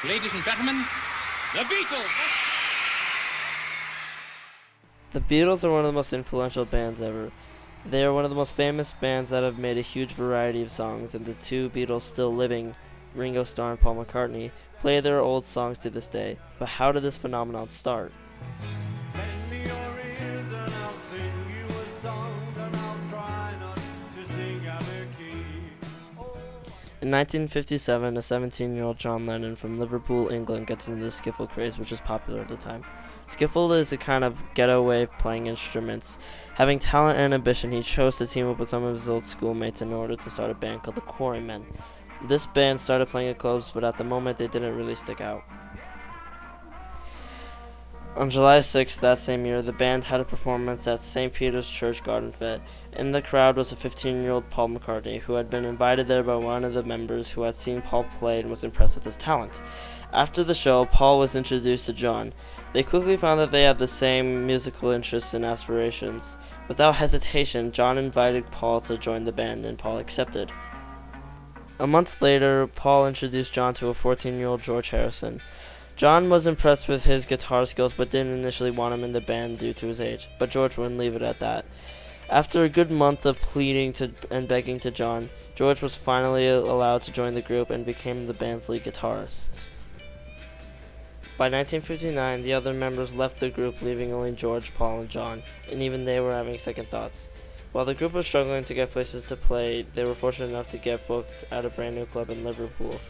Ladies and gentlemen, the Beatles! The Beatles are one of the most influential bands ever. They are one of the most famous bands that have made a huge variety of songs, and the two Beatles still living, Ringo Starr and Paul McCartney, play their old songs to this day. But how did this phenomenon start? Lend me your ears and I'll sing you a song, and I'll try not to sing out of key. In 1957, a 17-year-old John Lennon from Liverpool, England gets into the skiffle craze, which was popular at the time. Skiffle is a kind of ghetto way of playing instruments. Having talent and ambition, he chose to team up with some of his old schoolmates in order to start a band called the Quarrymen. This band started playing at clubs, but at the moment they didn't really stick out. On July 6th that same year, the band had a performance at St. Peter's Church Garden Fete. In the crowd was a 15-year-old Paul McCartney, who had been invited there by one of the members who had seen Paul play and was impressed with his talent. After the show, Paul was introduced to John. They quickly found that they had the same musical interests and aspirations. Without hesitation, John invited Paul to join the band, and Paul accepted. A month later, Paul introduced John to a 14-year-old George Harrison. John was impressed with his guitar skills but didn't initially want him in the band due to his age, but George wouldn't leave it at that. After a good month of pleading and begging to John, George was finally allowed to join the group and became the band's lead guitarist. By 1959, the other members left the group, leaving only George, Paul, and John, and even they were having second thoughts. While the group was struggling to get places to play, they were fortunate enough to get booked at a brand new club in Liverpool.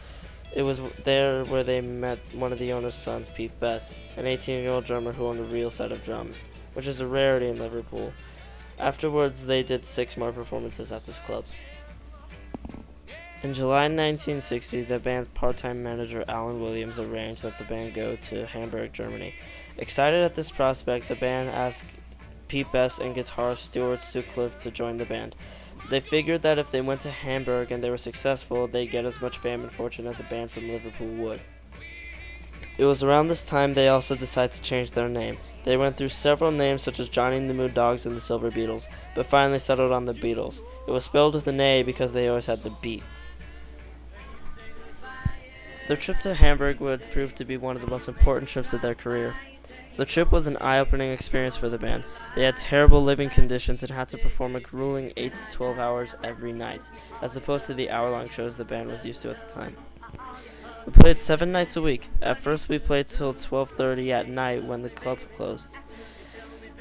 It was there where they met one of the owner's sons, Pete Best, an 18-year-old drummer who owned a real set of drums, which is a rarity in Liverpool. Afterwards, they did 6 more performances at this club. In July 1960, the band's part-time manager Alan Williams arranged that the band go to Hamburg, Germany. Excited at this prospect, the band asked Pete Best and guitarist Stuart Sutcliffe to join the band. They figured that if they went to Hamburg and they were successful, they'd get as much fame and fortune as a band from Liverpool would. It was around this time they also decided to change their name. They went through several names such as Johnny and the Mood Dogs and the Silver Beatles, but finally settled on the Beatles. It was spelled with an A because they always had the beat. Their trip to Hamburg would prove to be one of the most important trips of their career. The trip was an eye-opening experience for the band. They had terrible living conditions and had to perform a grueling 8 to 12 hours every night, as opposed to the hour-long shows the band was used to at the time. We played 7 nights a week. At first we played till 12:30 at night when the clubs closed.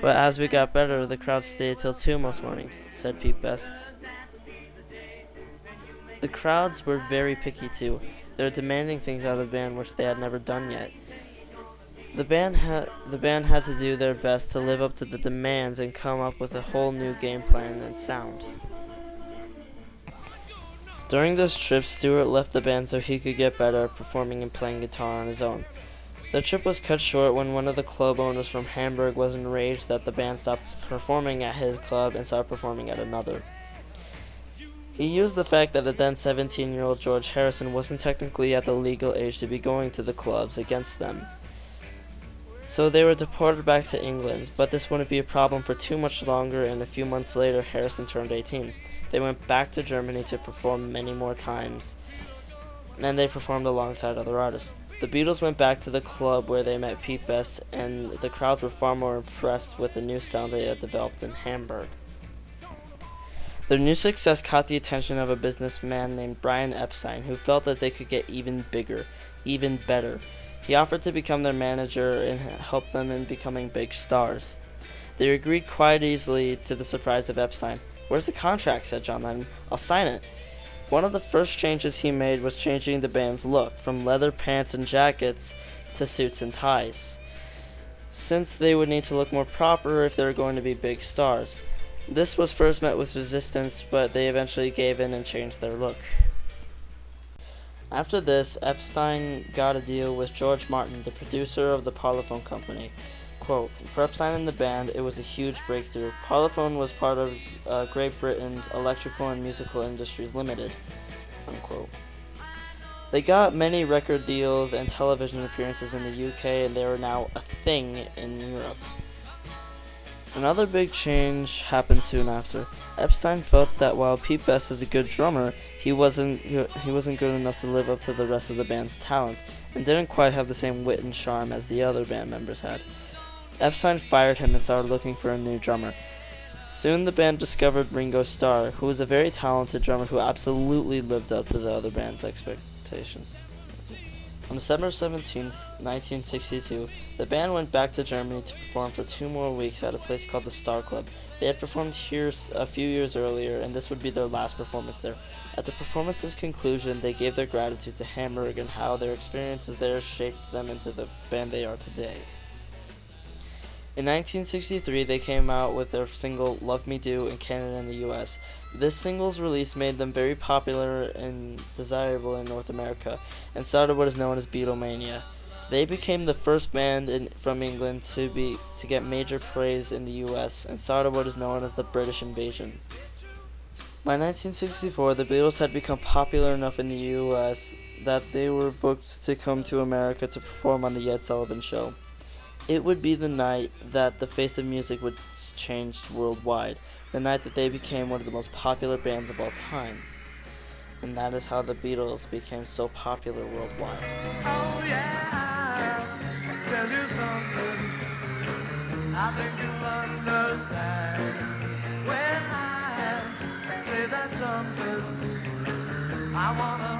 But as we got better, the crowd stayed till 2 most mornings, said Pete Best. The crowds were very picky too. They were demanding things out of the band which they had never done yet. The band had to do their best to live up to the demands and come up with a whole new game plan and sound. During this trip, Stewart left the band so he could get better at performing and playing guitar on his own. The trip was cut short when one of the club owners from Hamburg was enraged that the band stopped performing at his club and started performing at another. He used the fact that a then 17-year-old George Harrison wasn't technically at the legal age to be going to the clubs against them. So they were deported back to England, but this wouldn't be a problem for too much longer, and a few months later Harrison turned 18. They went back to Germany to perform many more times, and they performed alongside other artists. The Beatles went back to the club where they met Pete Best, and the crowds were far more impressed with the new sound they had developed in Hamburg. Their new success caught the attention of a businessman named Brian Epstein, who felt that they could get even bigger, even better. He offered to become their manager and help them in becoming big stars. They agreed quite easily, to the surprise of Epstein. "Where's the contract?" said John Lennon. "I'll sign it." One of the first changes he made was changing the band's look, from leather pants and jackets to suits and ties, since they would need to look more proper if they were going to be big stars. This was first met with resistance, but they eventually gave in and changed their look. After this, Epstein got a deal with George Martin, the producer of the Parlophone Company. Quote, "For Epstein and the band, it was a huge breakthrough. Parlophone was part of Great Britain's Electrical and Musical Industries Limited." Unquote. They got many record deals and television appearances in the UK, and they were now a thing in Europe. Another big change happened soon after. Epstein felt that while Pete Best was a good drummer, he wasn't good enough to live up to the rest of the band's talent, and didn't quite have the same wit and charm as the other band members had. Epstein fired him and started looking for a new drummer. Soon the band discovered Ringo Starr, who was a very talented drummer who absolutely lived up to the other band's expectations. On December 17, 1962, the band went back to Germany to perform for 2 more weeks at a place called the Star Club. They had performed here a few years earlier, and this would be their last performance there. At the performance's conclusion, they gave their gratitude to Hamburg and how their experiences there shaped them into the band they are today. In 1963, they came out with their single Love Me Do in Canada and the US. This single's release made them very popular and desirable in North America, and started what is known as Beatlemania. They became the first band from England to get major praise in the US, and started what is known as the British Invasion. By 1964, the Beatles had become popular enough in the US that they were booked to come to America to perform on the Ed Sullivan Show. It would be the night that the face of music was changed worldwide, the night that they became one of the most popular bands of all time. And that is how the Beatles became so popular worldwide. Oh yeah, I'll tell you something I think you'll understand when I say that something I wanna